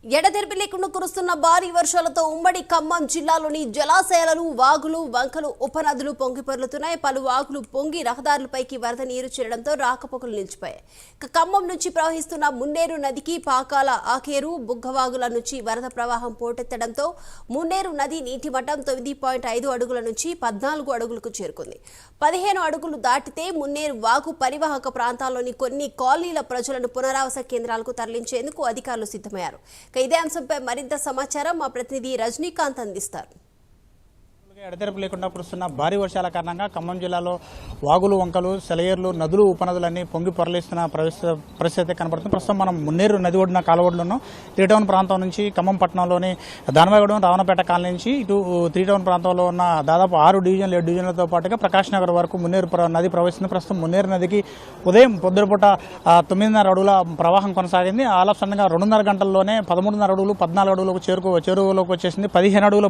ఎడతెరిపి లేకుండా కురుస్తున్న భారీ వర్షాలతో ఉమ్మడి ఖమ్మం జిల్లాలోని జలాశయాలు, వాగులు, వంకలు, ఉపనదులు పొంగిపొర్లుతున్నాయి. పలు వాగులు పొంగి రహదారులపైకి వరద నీరు చేరడంతో రాకపోకలు నిలిచిపోయాయి. ఖమ్మం నుంచి ప్రవహిస్తున్న మున్నేరు నదికి పాకాల, ఆకేరు, బుగ్గవాగుల నుంచి వరద ప్రవాహం పోటెత్తడంతో మున్నేరు నది నీటి మట్టం 9.5 అడుగుల నుంచి 14 అడుగులకు చేరుకుంది. 15 అడుగులు దాటితే మున్నేరు వాగు పరివాహక ప్రాంతాల్లోని కొన్ని కాలనీల ప్రజలను పునరావాస కేంద్రాలకు తరలించేందుకు అధికారులు సిద్ధమయ్యారు. ఇదే అంశంపై మరింత సమాచారం మా ప్రతినిధి రజనీకాంత్ అందిస్తారు. ఎడతెరిపి లేకుండా కురుస్తున్న భారీ వర్షాల కారణంగా ఖమ్మం జిల్లాలో వాగులు, వంకలు, సెలయేర్లు, నదులు, ఉపనదులన్నీ పొంగి పొరలిస్తున్న పరిస్థితి కనబడుతుంది. ప్రస్తుతం మనం మున్నేరు నది ఒడ్డున కాలువడ్లను 3 టౌన్ ప్రాంతం నుంచి ఖమ్మం పట్టణంలోని దానవాగూడెం, రావణపేట కాలనీ నుంచి ఇటు 3 టౌన్ ప్రాంతంలో ఉన్న దాదాపు 6 డివిజన్లు 7 డివిజన్లతో పాటుగా ప్రకాష్ నగర్ వరకు మున్నేరు నది ప్రవహిస్తుంది. ప్రస్తుతం మున్నేరు నదికి ఉదయం పొద్దుపూట 9.5 అడుగుల ప్రవాహం కొనసాగింది. ఆలస్యంగా 2.5 గంటల్లోనే 13.5 అడుగులు, 14 అడుగులకు చెరువులోకి వచ్చేసింది. 15 అడుగుల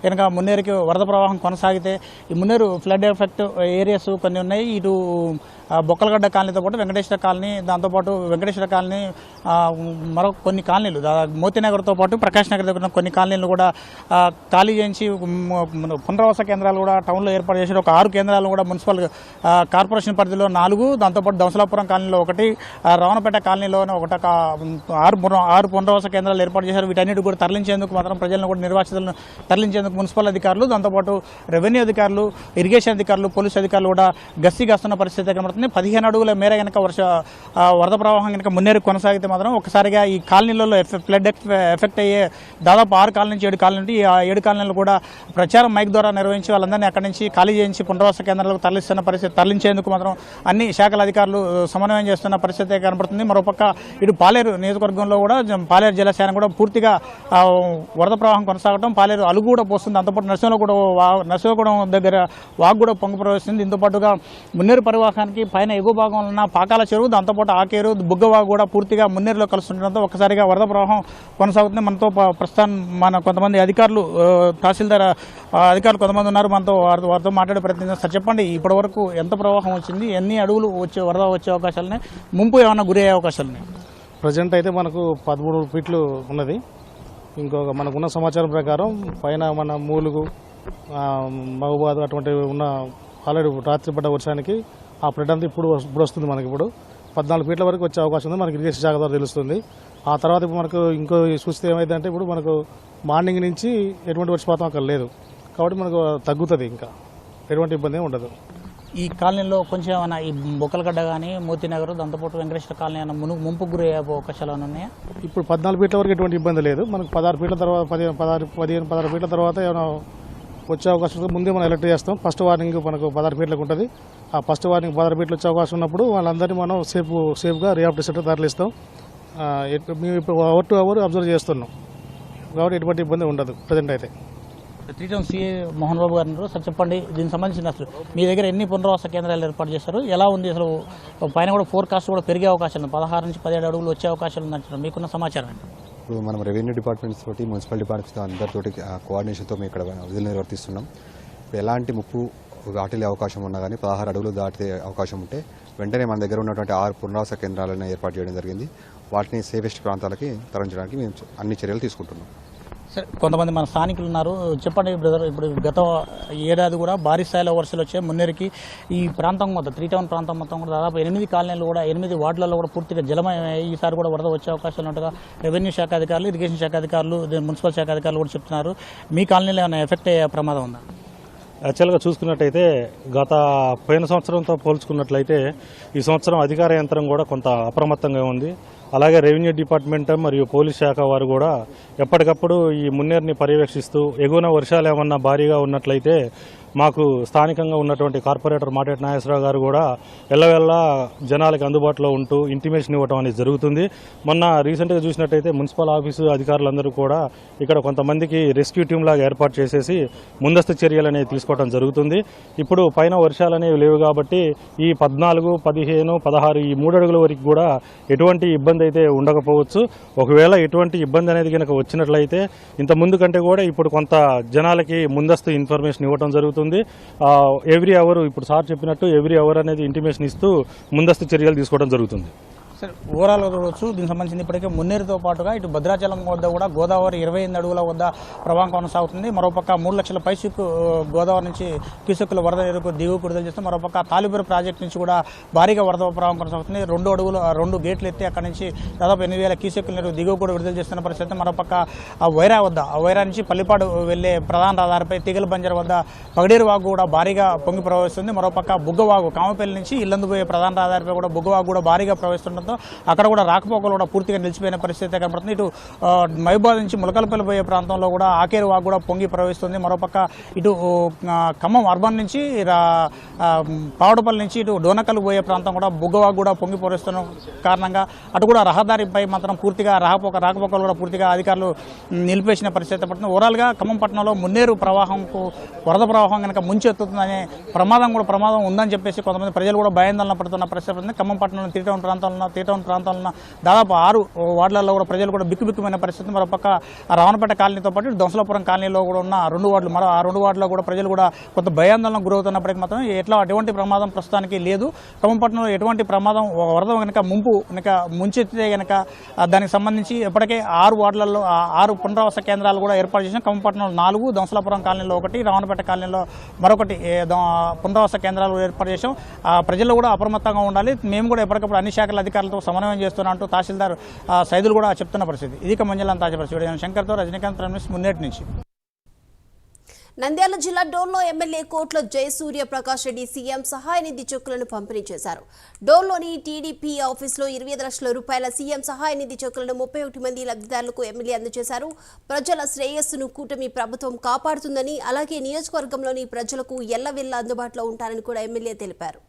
కనుక మున్నేరుకి వరద ప్రవాహం కొనసాగితే ఈ మున్నేరు ఫ్లడ్ ఎఫెక్ట్ ఏరియాస్ కొన్ని ఉన్నాయి. ఇటు బొక్కలగడ్డ కాలనీతో పాటు వెంకటేశ్వర కాలనీ, దాంతోపాటు వెంకటేశ్వర కాలనీ, మరో కొన్ని కాలనీలు మోతీనగర్తో పాటు ప్రకాష్ నగర్ దగ్గర కొన్ని కాలనీలు కూడా ఖాళీ చేయించి పునరావాస కేంద్రాలు కూడా టౌన్లో ఏర్పాటు చేశారు. ఒక 6 కేంద్రాలు కూడా మున్సిపల్ కార్పొరేషన్ పరిధిలో 4, దాంతోపాటు దంసలాపురం కాలనీలో 1, రావణపేట కాలనీలోనే 6 పునరావాస కేంద్రాలు ఏర్పాటు చేశారు. వీటన్నిటి కూడా తరలించేందుకు మాత్రం ప్రజలను కూడా నిర్వాసితులను తరలించేందుకు మున్సిపల్ అధికారులు, దాంతోపాటు రెవెన్యూ అధికారులు, ఇరిగేషన్ అధికారులు, పోలీసు అధికారులు కూడా గస్తీగాస్తున్న పరిస్థితి కనబడుతుంది. 15 అడుగుల మేర కనుక వరద ప్రవాహం కనుక మున్నేరు కొనసాగితే మాత్రం ఒకసారిగా ఈ కాలనీలలో ఫ్లడ్ ఎఫెక్ట్ అయ్యే దాదాపు 6 కాలనీ నుంచి 7 కాలనీ, ఈ 7 కాలనీలు కూడా ప్రచారం మైక్ ద్వారా నిర్వహించి వాళ్ళందరినీ అక్కడి నుంచి ఖాళీ చేయించి పునరావాస కేంద్రాలకు తరలించేందుకు మాత్రం అన్ని శాఖల అధికారులు సమన్వయం చేస్తున్న పరిస్థితి కనబడుతుంది. మరోపక్క ఇటు పాలేరు నియోజకవర్గంలో కూడా పాలేరు జలాశయం కూడా పూర్తిగా వరద ప్రవాహం కొనసాగడం, పాలేరు అలుగు కూడా పోస్తుంది. అంతపాటు నరసింహగూడెం దగ్గర వాగు కూడా పొంగి ప్రవేశిస్తుంది. దీంతో పాటుగా మున్నేరు పరివాహానికి పైన ఎగువ భాగంలో ఉన్న పాకాల చెరువు, దాంతోపాటు ఆకేరు, బుగ్గవాగు కూడా పూర్తిగా మున్నేరులో కలుస్తుండడంతో ఒకసారిగా వరద ప్రవాహం కొనసాగుతుంది. మనతో ప్రస్తుతం కొంతమంది అధికారులు, తహసీల్దార్ అధికారులు కొంతమంది ఉన్నారు. మనతో వారితో మాట్లాడే ప్రయత్నం. సార్ చెప్పండి, ఇప్పటి వరకు ఎంత ప్రవాహం వచ్చింది, ఎన్ని అడుగులు వరద వచ్చే అవకాశాలని, ముంపు ఏమైనా గురి అయ్యే అవకాశాలని? ప్రజెంట్ అయితే మనకు 13 ఫీట్లు ఉన్నది. ఇంకొక మనకున్న సమాచారం ప్రకారం పైన మన మూలుగు, మహబూబాద్ అటువంటివి ఉన్న ఆల్రెడీ రాత్రి పడ్డ వర్షానికి ఆ ఫ్లడ్ అంతా ఇప్పుడు వస్తుంది. మనకి ఇప్పుడు 14 ఫీట్ల వరకు వచ్చే అవకాశం ఉంది. మనకి ఇరిగేషన్ శాఖ ద్వారా తెలుస్తుంది. ఆ తర్వాత ఇప్పుడు మనకు ఇంకో చూస్తే ఏమైందంటే ఇప్పుడు మనకు మార్నింగ్ నుంచి ఎటువంటి వర్షపాతం అక్కడ లేదు కాబట్టి మనకు తగ్గుతుంది, ఇంకా ఎటువంటి ఇబ్బంది ఉండదు. ఈ కాలనీలో కొంచెం ఏమైనా ఈ బొక్కలగడ్డ కానీ, మోతీనగర్, దాంతోపాటు వెంకటేశ్వర కాలనీ ఏమైనా ముంపు గురి అయ్యే అవకాశాలు ఉన్నాయా? ఇప్పుడు 14 ఫీట్ల వరకు ఎటువంటి ఇబ్బంది లేదు. మనకు 16 ఫీట్ల తర్వాత 15-16 ఫీట్ల తర్వాత ఏమైనా వచ్చే అవకాశం ఉంది. ముందే మనం అలర్ట్ చేస్తాం. ఫస్ట్ వార్నింగ్ మనకు 16 ఫీట్లకు ఉంటుంది. ఆ ఫస్ట్ వార్నింగ్ 16 ఫీట్లు వచ్చే అవకాశం ఉన్నప్పుడు వాళ్ళందరినీ మనం సేఫ్గా రియాప్ట్ సెంటర్ తరలిస్తాం. మేము ఇప్పుడు అవర్ టు అవర్ అబ్జర్వ్ చేస్తున్నాం కాబట్టి ఎటువంటి ఇబ్బంది ఉండదు ప్రజెంట్ అయితే. 3 టౌన్ సిఏ మోహన్ బాబు గారు, సార్ చెప్పండి, దీనికి సంబంధించిన అసలు మీ దగ్గర ఎన్ని పునరావాస కేంద్రాలు ఏర్పాటు చేశారు, ఎలా ఉంది అసలు? పైన కూడా ఫోర్కాస్ట్ కూడా పెరిగే అవకాశం ఉంది, 16 నుంచి 17 అడుగులు వచ్చే అవకాశం ఉందంటున్నారు. మీకున్న సమాచారం ఏంటి? ఇప్పుడు మనం రెవెన్యూ డిపార్ట్మెంట్స్ తోటి, మున్సిపల్ డిపార్ట్మెంట్స్ అందరితోటి కోఆర్డినేషన్తో మేము ఇక్కడ విధులు నిర్వర్తిస్తున్నాం. ఎలాంటి ముప్పు దాటిలే అవకాశం ఉన్నా కానీ 16 అడుగులు దాటితే అవకాశం ఉంటే వెంటనే మన దగ్గర ఉన్నటువంటి 6 పునరావాస కేంద్రాలను ఏర్పాటు చేయడం జరిగింది. వాటిని సేఫెస్ట్ ప్రాంతాలకి తరలించడానికి మేము అన్ని చర్యలు తీసుకుంటున్నాం. సరే, కొంతమంది మన స్థానికులు ఉన్నారు. చెప్పండి బ్రదర్, ఇప్పుడు గత ఏడాది కూడా భారీ స్థాయిలో వర్షాలు వచ్చాయి మున్నేరుకి. ఈ ప్రాంతం మొత్తం 3 టౌన్ ప్రాంతం మొత్తం కూడా దాదాపు 8 కాలనీలు కూడా 8 వార్డులలో కూడా పూర్తిగా జలమయమయ్యాయి. ఈసారి కూడా వరద వచ్చే అవకాశాలు ఉన్నట్టుగా రెవెన్యూ శాఖ అధికారులు, ఇరిగేషన్ శాఖ అధికారులు, మున్సిపల్ శాఖ అధికారులు కూడా చెప్తున్నారు. మీ కాలనీలో ఏమైనా ఎఫెక్ట్ అయ్యే ప్రమాదం ఉందా? యాక్చువల్గా చూసుకున్నట్టయితే గత పోయిన సంవత్సరంతో పోల్చుకున్నట్లయితే ఈ సంవత్సరం అధికార యంత్రం కూడా కొంత అప్రమత్తంగా ఉంది. అలాగే రెవెన్యూ డిపార్ట్మెంట్ మరియు పోలీస్ శాఖ వారు కూడా ఎప్పటికప్పుడు ఈ మున్నేరుని పర్యవేక్షిస్తూ ఎగువన వర్షాలు ఏమన్నా భారీగా ఉన్నట్లయితే మాకు స్థానికంగా ఉన్నటువంటి కార్పొరేటర్ మాటేటి నాగేశ్వరరావు గారు కూడా ఎల్లవెల్లా జనాలకు అందుబాటులో ఉంటూ ఇంటిమేషన్ ఇవ్వడం అనేది జరుగుతుంది. మొన్న రీసెంట్గా చూసినట్టయితే మున్సిపల్ ఆఫీసు అధికారులందరూ కూడా ఇక్కడ కొంతమందికి రెస్క్యూ టీమ్ లాగా ఏర్పాటు చేసేసి ముందస్తు చర్యలు అనేవి తీసుకోవడం జరుగుతుంది. ఇప్పుడు పైన వర్షాలు అనేవి లేవు కాబట్టి ఈ 14, 15, 16 ఈ 3 అడుగుల వరకు కూడా ఎటువంటి ఇబ్బంది అయితే ఉండకపోవచ్చు. ఒకవేళ ఎటువంటి ఇబ్బంది అనేది కనుక వచ్చినట్లయితే ఇంత ముందు కంటే కూడా ఇప్పుడు కొంత జనాలకి ముందస్తు ఇన్ఫర్మేషన్ ఇవ్వడం జరుగుతుంది. ఎవ్రీ అవర్, ఇప్పుడు సార్ చెప్పినట్టు ఎవ్రీ అవర్ అనేది ఇంటిమేషన్ ఇస్తూ ముందస్తు చర్యలు తీసుకోవడం జరుగుతుంది. సరే ఓవరాల్గా చూడవచ్చు. దీనికి సంబంధించి ఇప్పటికే మున్నేరుతో పాటుగా ఇటు భద్రాచలం వద్ద కూడా గోదావరి 28 అడుగుల వద్ద ప్రవాహం కొనసాగుతుంది. మరోపక్క 3 లక్షల పైసీకు గోదావరి నుంచి క్యూసెక్కుల వరద నీరుకు దిగువకు విడుదల చేస్తే మరోపక్క తాలిపేరు ప్రాజెక్టు నుంచి కూడా భారీగా వరద ప్రవాహం కొనసాగుతుంది. 2 గేట్లు ఎత్తి అక్కడి నుంచి దాదాపు 8,000 క్యూసెక్కుల నీరు దిగువ కూడా విడుదల చేస్తున్న పరిస్థితి. మరోపక్క ఆ వైరా నుంచి పల్లిపాడు వెళ్లే ప్రధాన రహదారిపై తీగల బంజర్ వద్ద పగడేరు వాగు కూడా భారీగా పొంగి ప్రవహిస్తుంది. మరోపక్క బుగ్గవాగు కామపల్లి నుంచి ఇల్లందు పోయే ప్రధాన రహదారిపై కూడా బుగ్గవాగు కూడా భారీగా ప్రవహిస్తుండటంతో అక్కడ కూడా రాకపోకలు కూడా పూర్తిగా నిలిచిపోయిన పరిస్థితి కనబడుతుంది. ఇటు మహబూబాద్ నుంచి ములకలపల్లి పోయే ప్రాంతంలో కూడా ఆకేరు వాగు కూడా పొంగి ప్రవహిస్తుంది. మరోపక్క ఇటు ఖమ్మం అర్బన్ నుంచి పావడపల్లి నుంచి ఇటు డోనకల్ పోయే ప్రాంతం కూడా బుగ్గవాగు కూడా పొంగి ప్రవహిస్తున్న కారణంగా అటు కూడా రహదారిపై మాత్రం పూర్తిగా రాకపోకలు కూడా పూర్తిగా అధికారులు నిలిపేసిన పరిస్థితి పడుతుంది. ఓవరాల్గా ఖమ్మం పట్టణంలో మున్నేరు ప్రవాహంకు వరద ప్రవాహం కనుక ముంచెత్తుతుందనే ప్రమాదం ఉందని చెప్పేసి కొంతమంది ప్రజలు కూడా భయాందోళన పడుతున్న పరిస్థితి పడుతుంది. ఖమ్మం పట్టణంలో టీటౌన్ ప్రాంతాల్లో దాదాపు 6 వార్డులలో కూడా ప్రజలు కూడా బిక్కుబిక్కుమైన పరిస్థితి. మరోపక్క రావణపేట కాలనీతో పాటు దొంసలాపురం కాలనీలో కూడా ఉన్న 2 వార్డులు ఆ 2 వార్డులో కూడా ప్రజలు కూడా కొంత భయాందోళన గురవుతున్నప్పటికీ మాత్రం అటువంటి ప్రమాదం ప్రస్తుతానికి లేదు. ఖమ్మం పట్టణంలో ఎటువంటి ప్రమాదం వరద కనుక ముంచెత్తితే కనుక దానికి సంబంధించి ఇప్పటికే 6 వార్డులలో 6 పునరావాస కేంద్రాలు కూడా ఏర్పాటు చేసిన. ఖమ్మం పట్టణంలో 4, దొంసలాపురం కాలనీలో 1, రావణపేట కాలనీలో మరొకటి పునరావాస కేంద్రాలు ఏర్పాటు చేశాం. ప్రజలు కూడా అప్రమత్తంగా ఉండాలి. మేము కూడా ఎప్పటికప్పుడు అన్ని శాఖల అధికారులతో సమన్వయం చేస్తున్నా అంటూ తహసీల్దార్ సైదులు కూడా చెప్తున్న పరిస్థితి. ఇది మంజలం తాజా పరిస్థితి. శంకర్తో రజనీకాంత్ ప్రైమ్ మున్నేటి నుంచి. నంద్యాల జిల్లా డోన్లో ఎమ్మెల్యే కోట్ల జయసూర్య ప్రకాష్ రెడ్డి సీఎం సహాయ నిధి చెక్కులను పంపిణీ చేశారు. డోన్లోని టీడీపీ ఆఫీసులో 25 లక్షల రూపాయల సీఎం సహాయ నిధి చెక్కులను 31 మంది లబ్ధిదారులకు ఎమ్మెల్యే అందజేశారు. ప్రజల శ్రేయస్సును కూటమి ప్రభుత్వం కాపాడుతుందని, అలాగే నియోజకవర్గంలోని ప్రజలకు ఎల్లవెల్లా అందుబాటులో ఉంటారని కూడా ఎమ్మెల్యే తెలిపారు.